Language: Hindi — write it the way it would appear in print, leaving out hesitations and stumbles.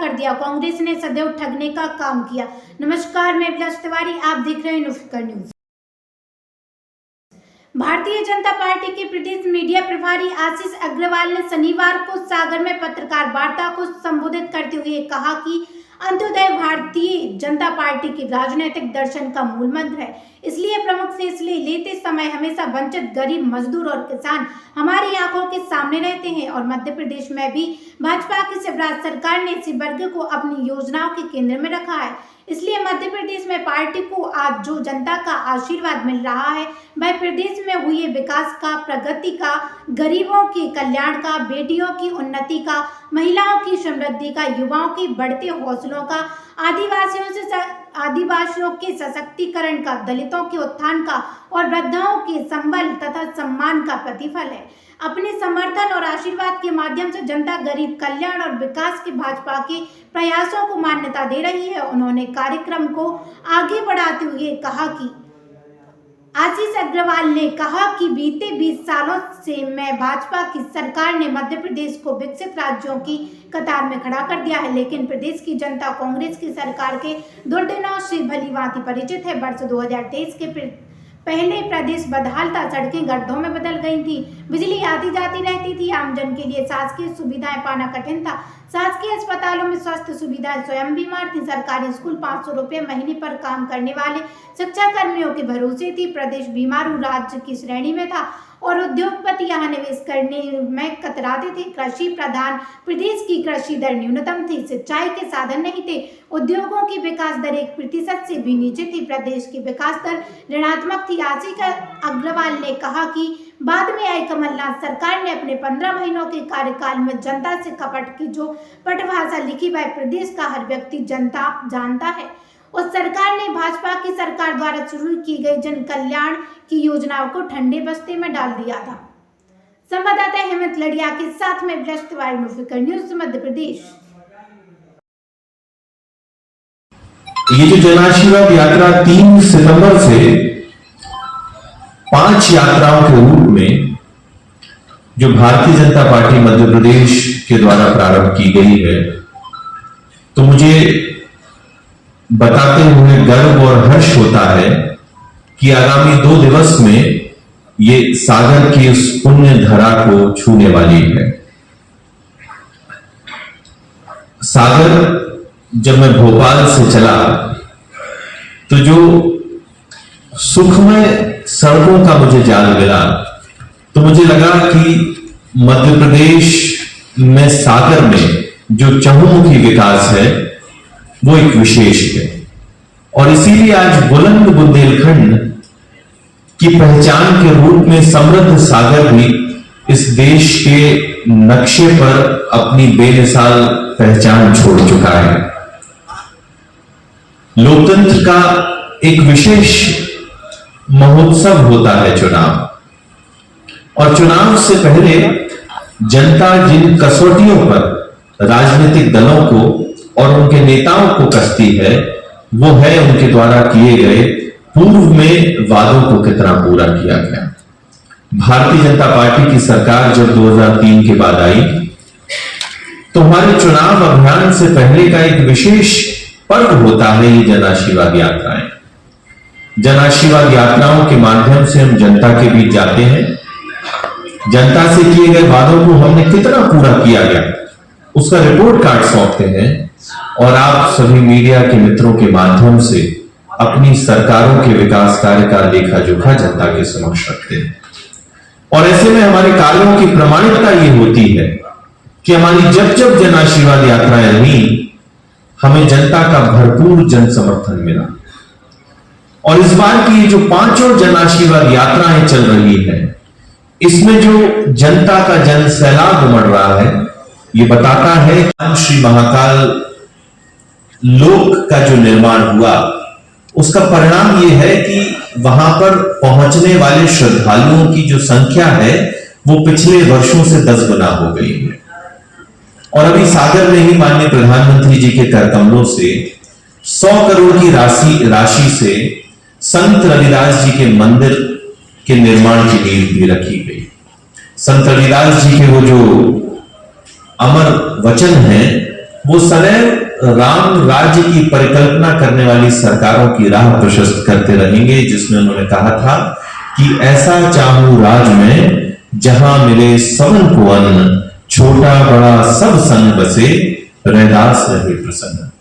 कर दिया। कांग्रेस ने सदैव ठगने का काम किया। नमस्कार, मैं प्लस तिवारी, आप देख रहे हैं news news. Bharatiya Janata party के प्रदेश मीडिया प्रभारी आशीष अग्रवाल ने शनिवार को सागर में पत्रकार वार्ता को संबोधित करते हुए कहा कि अंत्योदय भारतीय जनता पार्टी के राजनीतिक दर्शन का मूल मंत्र है। इसलिए प्रमुख फैसले लेते समय हमेशा वंचित, गरीब, मजदूर और किसान हमारी आंखों के सामने रहते हैं और मध्य प्रदेश में भी भाजपा की शिवराज सरकार ने इसी वर्ग को अपनी योजनाओं के केंद्र में रखा है। इसलिए मध्य प्रदेश में पार्टी को आज जो जनता का आशीर्वाद मिल रहा है वह प्रदेश में हुए विकास का, प्रगति का, गरीबों के कल्याण का, बेटियों की उन्नति का, महिलाओं की समृद्धि का, युवाओं के बढ़ते हौसलों का, आदिवासियों के सशक्तिकरण का, दलितों के उत्थान का और वृद्धाओं के संबल तथा सम्मान का प्रतिफल है। अपने समर्थन और आशीर्वाद के माध्यम से जनता गरीब कल्याण और विकास के भाजपा के प्रयासों को मान्यता दे रही है। उन्होंने कार्यक्रम को आगे बढ़ाते हुए कहा कि आशीष अग्रवाल ने कहा कि बीते 20 सालों से मैं भाजपा की सरकार ने मध्य प्रदेश को विकसित राज्यों की कतार में खड़ा कर दिया है, लेकिन प्रदेश की जनता कांग्रेस की सरकार के दुर्दिनों से भलीभांति परिचित है। वर्ष 2023 के पहले प्रदेश बदहाल था, सड़कें गड्ढों में बदल गई थी, बिजली आती जाती रहती थी, आमजन के लिए शासकीय सुविधाएं पाना कठिन था, शासकीय अस्पतालों में स्वास्थ्य सुविधाएं स्वयं बीमार थी, सरकारी स्कूल 500 रुपये महीने पर काम करने वाले शिक्षा कर्मियों के भरोसे थी, प्रदेश बीमारू राज्य की श्रेणी में था और उद्योगपति यहाँ निवेश करने में कतराते थे। कृषि प्रधान प्रदेश की कृषि दर न्यूनतम थी, सिंचाई के साधन नहीं थे, उद्योगों की विकास दर 1% से भी नीचे थी, प्रदेश की विकास दर ऋणात्मक थी। आशीष अग्रवाल ने कहा कि बाद में आई कमलनाथ सरकार ने अपने 15 महीनों के कार्यकाल में जनता से कपट की जो पटभाषा लिखी वह प्रदेश का हर व्यक्ति जनता जानता है। उस सरकार ने भाजपा की सरकार द्वारा शुरू की गई जन कल्याण की योजनाओं को ठंडे बस्ते में डाल दिया था। संवाददाता हेमंत लड़िया के साथ में प्लस तिवारी, न्यूज़ मध्य प्रदेश। ये जो जन आशीर्वाद यात्रा 3 सितंबर से 5 यात्राओं के रूप में जो भारतीय जनता पार्टी मध्य प्रदेश के द्वारा प्रारंभ की गई है, तो मुझे बताते हुए गर्व और हर्ष होता है कि आगामी 2 दिवस में ये सागर की उस पुण्य धरा को छूने वाली है। सागर जब मैं भोपाल से चला तो जो सुखमय सड़कों का मुझे जाल मिला, तो मुझे लगा कि मध्य प्रदेश में सागर में जो चहुमुखी विकास है वो एक विशेष है और इसीलिए आज बुलंद बुंदेलखंड की पहचान के रूप में समृद्ध सागर भी इस देश के नक्शे पर अपनी बेमिसाल पहचान छोड़ चुका है। लोकतंत्र का एक विशेष महोत्सव होता है चुनाव, और चुनाव से पहले जनता जिन कसौटियों पर राजनीतिक दलों को और उनके नेताओं को कसती है वो है उनके द्वारा किए गए पूर्व में वादों को कितना पूरा किया गया। भारतीय जनता पार्टी की सरकार जब 2003 के बाद आई तो हमारे चुनाव अभियान से पहले का एक विशेष पर्व होता है ये जन आशीर्वाद यात्राएं। जन आशीर्वाद यात्राओं के माध्यम से हम जनता के बीच जाते हैं, जनता से किए गए वादों को हमने कितना पूरा किया गया उसका रिपोर्ट कार्ड सौंपते हैं और आप सभी मीडिया के मित्रों के माध्यम से अपनी सरकारों के विकास कार्य का लेखा जोखा जनता के समक्ष रखते हैं। और ऐसे में हमारे कार्यों की प्रमाणिकता ये होती है कि हमारी जब जब जन आशीर्वाद यात्राएं रही हमें जनता का भरपूर जन समर्थन मिला। और इस बार की जो 5 जन आशीर्वाद यात्राएं चल रही है इसमें जो जनता का जन सैलाब उमड़ रहा है ये बताता है कि श्री महाकाल लोक का जो निर्माण हुआ उसका परिणाम यह है कि वहां पर पहुंचने वाले श्रद्धालुओं की जो संख्या है वो पिछले वर्षों से 10 गुना हो गई है। और अभी सागर में ही माननीय प्रधानमंत्री जी के कर कमलों से 100 करोड़ की राशि से संत रविदास जी के मंदिर के निर्माण की नींव भी रखी गई। संत रविदास जी के वो जो अमर वचन हैं वो सदैव राम राज्य की परिकल्पना करने वाली सरकारों की राह प्रशस्त करते रहेंगे, जिसमें उन्होंने कहा था कि ऐसा चाहूं राज में जहां मिले सबन को अन्न, छोटा बड़ा सब संग बसे, रैदास रहे प्रसन्न।